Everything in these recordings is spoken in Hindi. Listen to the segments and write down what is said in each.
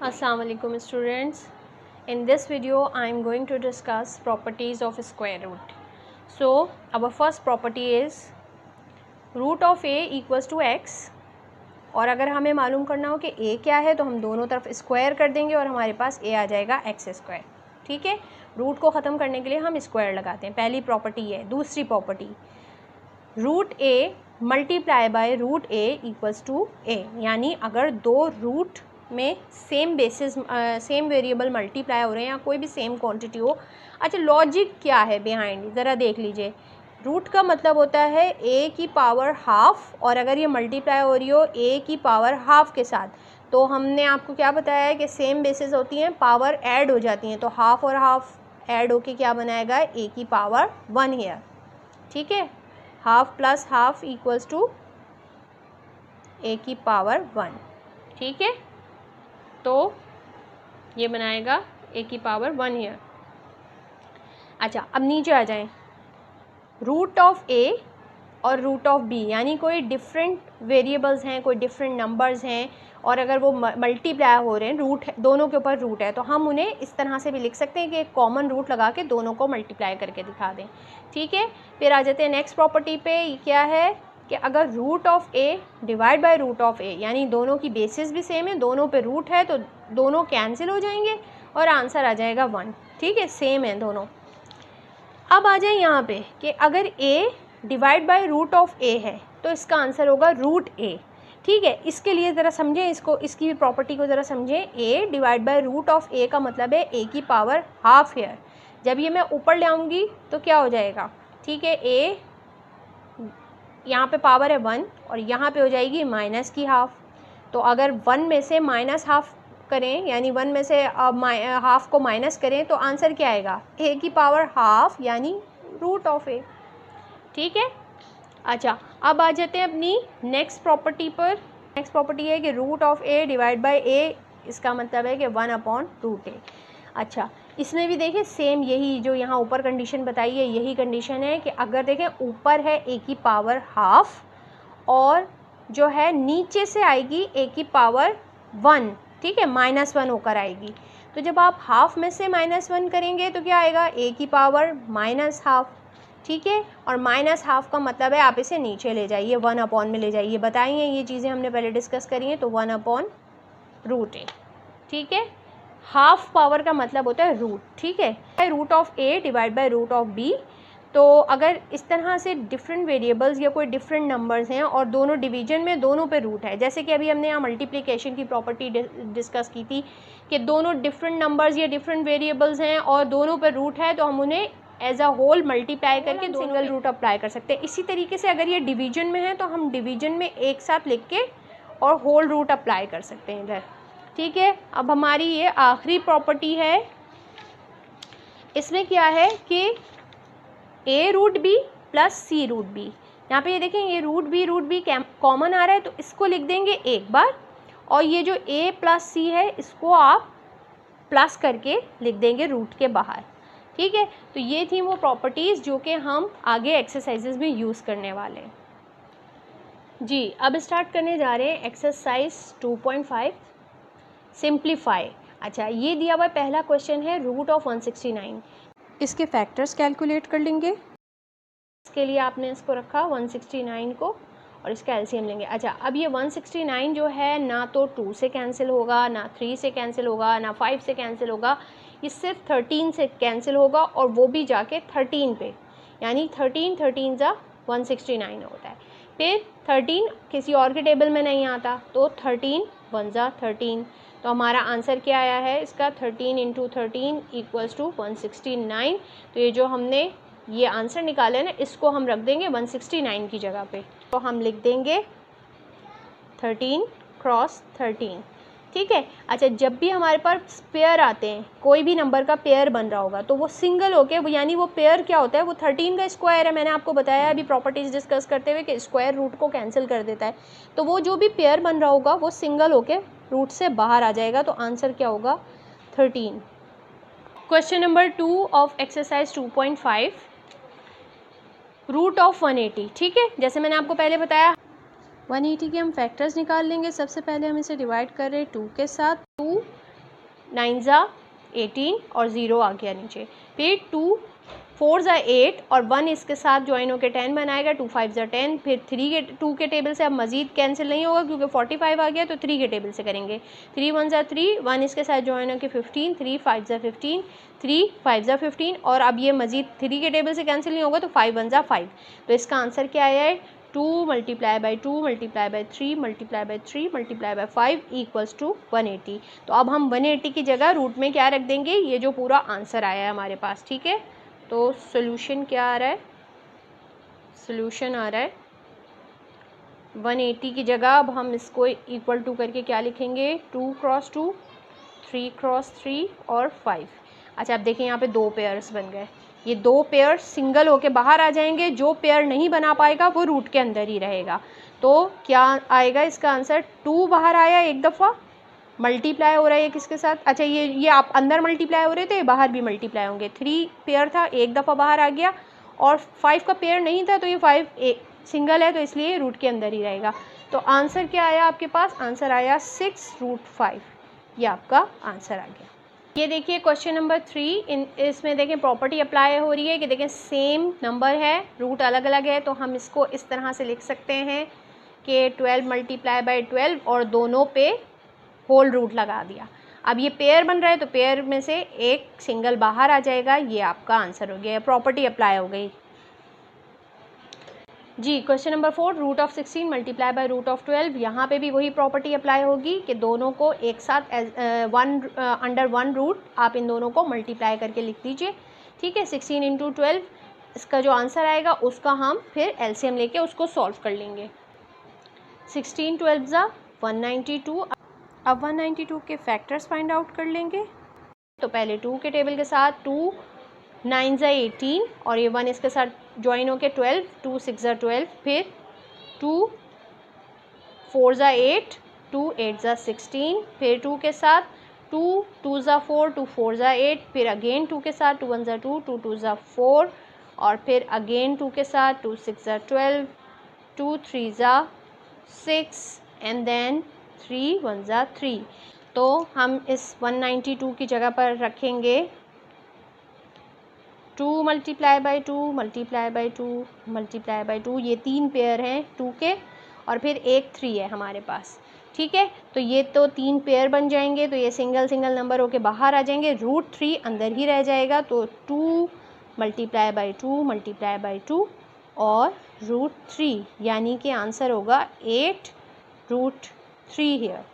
Assalamualaikum students. In this video I am going to discuss properties of square root. So our first property is root of a equals to x, और अगर हमें मालूम करना हो कि a क्या है तो हम दोनों तरफ स्क्वायर कर देंगे और हमारे पास a आ जाएगा एक्स स्क्वायर। ठीक है, रूट को ख़त्म करने के लिए हम स्क्वायर लगाते हैं। पहली प्रॉपर्टी है। दूसरी property, root a multiply by root a equals to a, यानी अगर दो रूट में same basis same variable multiply हो रहे हैं या कोई भी सेम क्वांटिटी हो। अच्छा, लॉजिक क्या है बिहाइंड, ज़रा देख लीजिए। रूट का मतलब होता है a की पावर हाफ, और अगर ये मल्टीप्लाई हो रही हो a की पावर हाफ के साथ, तो हमने आपको क्या बताया है कि सेम बेसिस होती हैं, पावर ऐड हो जाती हैं, तो हाफ और हाफ ऐड होके क्या बनाएगा, a की पावर 1 हियर। ठीक है, half plus half equals to a की पावर 1। ठीक है, तो ये बनाएगा a की पावर 1 हियर। अच्छा, अब नीचे आ जाएं। रूट ऑफ a और रूट ऑफ b, यानी कोई डिफरेंट वेरिएबल्स हैं, कोई डिफरेंट नंबर्स हैं, और अगर वो मल्टीप्लाई हो रहे हैं, रूट दोनों के ऊपर रूट है, तो हम उन्हें इस तरह से भी लिख सकते हैं कि एक कॉमन रूट लगा के दोनों को मल्टीप्लाई करके दिखा दें। ठीक है, फिर आ जाते हैं नेक्स्ट प्रॉपर्टी पे। ये क्या है कि अगर root of a divide by root of a, यानी दोनों की बेसिस भी सेम है, दोनों पे रूट है, तो दोनों कैंसिल हो जाएंगे और आंसर आ जाएगा 1। ठीक है, सेम है दोनों। अब आ जाए यहाँ पे कि अगर a divide by root of a है तो इसका आंसर होगा रूट a। ठीक है, इसके लिए ज़रा समझें इसको, इसकी भी प्रॉपर्टी को ज़रा समझें। a divide by root of a का मतलब है a की पावर हाफ हियर। जब ये मैं ऊपर ले आऊँगी तो क्या हो जाएगा, ठीक है, a यहाँ पे पावर है 1 और यहाँ पे हो जाएगी माइनस की हाफ। तो अगर 1 में से माइनस हाफ करें, यानी 1 में से हाफ को माइनस करें, तो आंसर क्या आएगा, a की पावर हाफ, यानी रूट ऑफ a। ठीक है, अच्छा, अब आ जाते हैं अपनी नेक्स्ट प्रॉपर्टी पर। नेक्स्ट प्रॉपर्टी है कि root of a divide by a, इसका मतलब है कि 1/√a। अच्छा, इसमें भी देखिए सेम यही जो यहाँ ऊपर कंडीशन बताई है, यही कंडीशन है कि अगर देखें ऊपर है a की पावर हाफ और जो है नीचे से आएगी a की पावर 1, ठीक है, -1 होकर आएगी। तो जब आप हाफ में से -1 करेंगे तो क्या आएगा, a की पावर -हाफ। ठीक है, और -हाफ का मतलब है आप इसे नीचे ले जाइए, 1 में ले जाइए। बताइए, ये चीज़ें हमने पहले डिस्कस करी हैं, तो 1/√a। ठीक है, हाफ पावर का मतलब होता है रूट। ठीक है, root of a divide by root of b। तो अगर इस तरह से डिफरेंट वेरिएबल्स या कोई डिफरेंट नंबर्स हैं और दोनों डिवीजन में दोनों पे रूट है, जैसे कि अभी हमने यहाँ मल्टीप्लिकेशन की प्रॉपर्टी डिस्कस की थी कि दोनों डिफरेंट नंबर्स या डिफरेंट वेरिएबल्स हैं और दोनों पे रूट है, तो हम उन्हें एज अ होल मल्टीप्लाई करके सिंगल रूट अप्लाई कर सकते हैं। इसी तरीके से अगर ये डिवीजन में है तो हम डिवीजन में एक साथ लिख के और होल रूट अप्लाई कर सकते हैं इधर। ठीक है, अब हमारी ये आखिरी प्रॉपर्टी है। इसमें क्या है कि a root b plus c root b, यहाँ पे ये देखें ये रूट b कॉमन आ रहा है, तो इसको लिख देंगे एक बार, और ये जो a प्लस c है इसको आप प्लस करके लिख देंगे रूट के बाहर। ठीक है, तो ये थी वो प्रॉपर्टीज़ जो कि हम आगे एक्सरसाइजेज में यूज़ करने वाले हैं। जी, अब स्टार्ट करने जा रहे हैं एक्सरसाइज 2.5 सिंप्लीफाई। अच्छा, ये दिया हुआ पहला क्वेश्चन है रूट ऑफ 169। इसके फैक्टर्स कैलकुलेट कर लेंगे। इसके लिए आपने इसको रखा 169 को और इसका एलसीएम लेंगे। अच्छा, अब ये 169 जो है ना तो 2 से कैंसिल होगा, ना 3 से कैंसिल होगा, ना 5 से कैंसिल होगा, ये सिर्फ 13 से कैंसिल होगा, और वो भी जाके 13 पे, यानी 13 ज़ा 169 होता है। फिर 13 किसी और के टेबल में नहीं आता, तो 13 1 ज़ा 13। तो हमारा आंसर क्या आया है इसका, 13 × 13 इक्वल्स टू 169। तो ये जो हमने ये आंसर निकाला है ना, इसको हम रख देंगे 169 की जगह पे, तो हम लिख देंगे 13 × 13। ठीक है, अच्छा, जब भी हमारे पास पेयर आते हैं, कोई भी नंबर का पेयर बन रहा होगा, तो वो सिंगल होके, यानी वो पेयर क्या होता है, वो 13 का स्क्वायर है। मैंने आपको बताया अभी प्रॉपर्टीज डिस्कस करते हुए कि स्क्वायर रूट को कैंसिल कर देता है, तो वो जो भी पेयर बन रहा होगा वो सिंगल होके रूट से बाहर आ जाएगा, तो आंसर क्या होगा, 13। Question number 2 of exercise 2.5, root of 180। ठीक है, जैसे मैंने आपको पहले बताया 180 के हम फैक्टर्स निकाल लेंगे। सबसे पहले हम इसे डिवाइड कर रहे हैं 2 के साथ, 2 9 ज़ा 18 और 0 आ गया नीचे। फिर 2 4 ज़ा 8 और 1 इसके साथ ज्वाइन होकर 10 बनाएगा, 2 5 ज़ा 10। फिर 2 के टेबल से अब मज़ीद कैंसिल नहीं होगा क्योंकि 45 आ गया, तो 3 के टेबल से करेंगे। 3 1 ज़ा 3, 1 इसके साथ ज्वाइन होकर 15, 3 5 ज़ा 15, 3 5 ज़ा 15 और अब ये मज़ीद 3 के टेबल से कैंसिल नहीं होगा, तो 5 1 ज़ा 5। तो इसका आंसर क्या आया है? 2 multiply by 2 multiply by 3 multiply by 3 multiply by 5 equals to 180। तो अब हम 180 की जगह रूट में क्या रख देंगे? ये जो पूरा आंसर आया है हमारे पास, ठीक है। तो सोल्यूशन क्या आ रहा है? सोल्यूशन आ रहा है 180 की जगह अब हम इसको इक्वल टू करके क्या लिखेंगे? 2 क्रॉस 2, 3 क्रॉस 3 और 5। अच्छा, अब देखें यहाँ पे 2 पेयर्स बन गए। ये 2 पेयर सिंगल होके बाहर आ जाएंगे, जो पेयर नहीं बना पाएगा वो रूट के अंदर ही रहेगा। तो क्या आएगा इसका आंसर? 2 बाहर आया एक दफ़ा, मल्टीप्लाई हो रहा है ये किसके साथ? अच्छा, ये आप अंदर मल्टीप्लाई हो रहे थे, बाहर भी मल्टीप्लाई होंगे। 3 पेयर था, एक दफ़ा बाहर आ गया और 5 का पेयर नहीं था, तो ये 5 सिंगल है, तो इसलिए रूट के अंदर ही रहेगा। तो आंसर क्या आया आपके पास? आंसर आया 6√5। ये आपका आंसर आ गया। ये देखिए क्वेश्चन नंबर 3, इसमें देखें प्रॉपर्टी अप्लाई हो रही है कि देखें सेम नंबर है, रूट अलग अलग है, तो हम इसको इस तरह से लिख सकते हैं कि 12 मल्टीप्लाई बाई 12 और दोनों पे होल रूट लगा दिया। अब ये पेयर बन रहा है, तो पेयर में से एक सिंगल बाहर आ जाएगा। ये आपका आंसर हो गया, प्रॉपर्टी अप्लाई हो गई जी। Question number 4, root of 16 multiply by root of 12। यहाँ पे भी वही प्रॉपर्टी अप्लाई होगी कि दोनों को एक साथ अंडर वन रूट आप इन दोनों को मल्टीप्लाई करके लिख दीजिए, ठीक है। 16 इंटू 12 इसका जो आंसर आएगा उसका हम फिर एलसीएम लेके उसको सॉल्व कर लेंगे। 16 12 ज़ा 192। अब 192 के फैक्टर्स फाइंड आउट कर लेंगे। तो पहले 2 के टेबल के साथ 2 9 ज़ा 18 और ये 1 इसके साथ ज्वाइन होके 12, 2 6 ज़ा 12, फिर 2 4 ज़ा 8, 2 8 ज़ा 16, फिर 2 के साथ 2 2 ज़ा 4, 2 4 ज़ा 8, फिर अगेन 2 के साथ 2 1 ज़ा 2, 2 2 ज़ा 4 और फिर अगेन 2 के साथ 2 6 ज़ा 12, 2 3 ज़ा 6 एंड देन 3 1 ज़ा 3। तो हम इस 192 की जगह पर रखेंगे 2 multiply by 2 multiply by 2 multiply by 2। ये 3 पेयर हैं 2 के और फिर एक 3 है हमारे पास, ठीक है। तो ये तो 3 पेयर बन जाएंगे, तो ये सिंगल सिंगल नंबर होके बाहर आ जाएंगे, √3 अंदर ही रह जाएगा। तो 2 मल्टीप्लाई बाई 2 मल्टीप्लाई बाई 2 और √3, यानी कि आंसर होगा 8√3 here.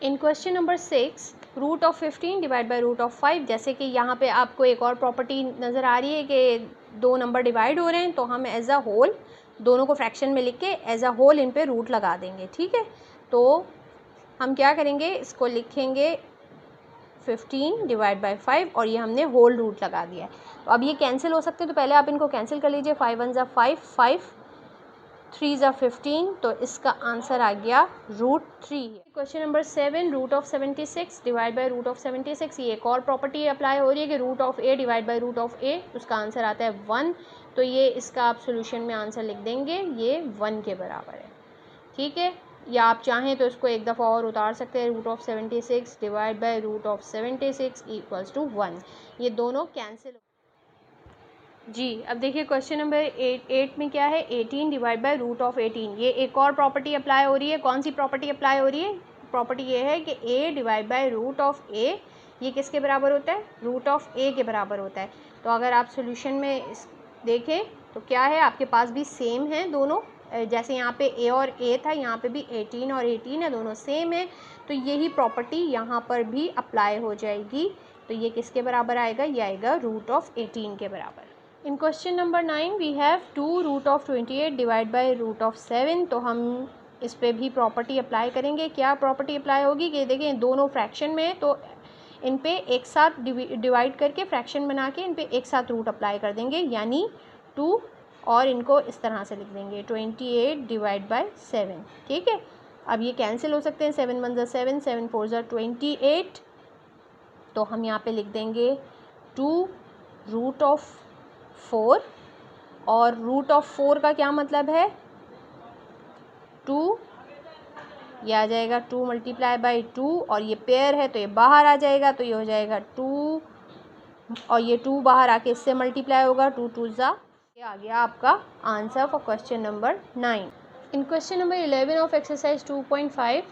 In question number 6, root of 15 divide by root of 5। जैसे कि यहाँ पे आपको एक और प्रॉपर्टी नज़र आ रही है कि 2 नंबर डिवाइड हो रहे हैं, तो हम एज अ होल दोनों को फ्रैक्शन में लिख के एज अ होल इन पे रूट लगा देंगे, ठीक है। तो हम क्या करेंगे, इसको लिखेंगे 15 डिवाइड बाई 5 और ये हमने होल रूट लगा दिया है। तो अब ये कैंसिल हो सकते हैं, तो पहले आप इनको कैंसिल कर लीजिए। 5 1 ज़ा 5, 5 3 ज़ा 15, तो इसका आंसर आ गया √3। Question number 7, root of 76 divide by root of 76। ये एक और प्रॉपर्टी अप्लाई हो रही है कि root of a divide by root of a, उसका आंसर आता है 1। तो ये इसका आप सोल्यूशन में आंसर लिख देंगे, ये 1 के बराबर है, ठीक है। या आप चाहें तो इसको एक दफ़ा और उतार सकते हैं, root of 76 divide by root of 76 equals to 1। ये दोनों कैंसिल जी। अब देखिए क्वेश्चन नंबर 8 में क्या है, 18 डिवाइड बाई रूट ऑफ 18। ये एक और प्रॉपर्टी अप्लाई हो रही है। कौन सी प्रॉपर्टी अप्लाई हो रही है? प्रॉपर्टी ये है कि a divide by root of a ये किसके बराबर होता है? रूट ऑफ a के बराबर होता है। तो अगर आप सोल्यूशन में देखें तो क्या है, आपके पास भी सेम है दोनों, जैसे यहाँ पे a और a था, यहाँ पे भी 18 और 18 है, दोनों सेम है। तो यही प्रॉपर्टी यहाँ पर भी अप्लाई हो जाएगी। तो ये किसके बराबर आएगा? ये आएगा रूट ऑफ 18 के बराबर। In question number 9 we have 2 root of 28 divide by root of 7। तो हम इस पर भी प्रॉपर्टी अप्लाई करेंगे। क्या प्रॉपर्टी अप्लाई होगी कि देखें दोनों फ्रैक्शन में, तो इन पे एक साथ डिवाइड करके फ्रैक्शन बना के इन पे एक साथ रूट अप्लाई कर देंगे, यानी 2 और इनको इस तरह से लिख देंगे 28 डिवाइड बाई 7, ठीक है। अब ये कैंसिल हो सकते हैं, 7 1 ज़ा 7, 7 4 ज़ा 28। तो हम यहाँ पे लिख देंगे 2 रूट ऑफ 4 और रूट ऑफ 4 का क्या मतलब है? 2 ये आ जाएगा 2 मल्टीप्लाई बाई 2 और ये पेयर है तो ये बाहर आ जाएगा, तो ये हो जाएगा 2 और ये 2 बाहर आके इससे मल्टीप्लाई होगा, 2 2 ज़ा। ये आ गया आपका answer for question number 9। In question number 11 of exercise 2.5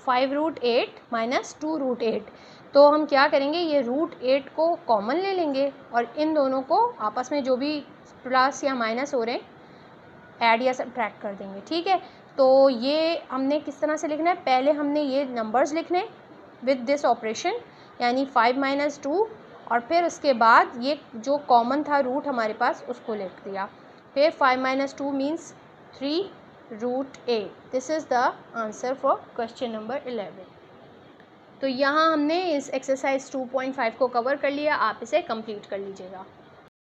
5 root 8 minus 2 root 8, तो हम क्या करेंगे, ये रूट 8 को कॉमन ले लेंगे और इन दोनों को आपस में जो भी प्लस या माइनस हो रहे हैं ऐड या सब्ट्रैक्ट कर देंगे। ठीक है, तो ये हमने किस तरह से लिखना है, पहले हमने ये नंबर्स लिखने विद दिस ऑपरेशन, यानी 5 माइनस 2, और फिर उसके बाद ये जो कॉमन था रूट हमारे पास उसको लिख दिया। फिर 5 minus 2 means 3 root 8। This is the answer for question number 11। तो यहाँ हमने इस एक्सरसाइज 2.5 को कवर कर लिया, आप इसे कंप्लीट कर लीजिएगा।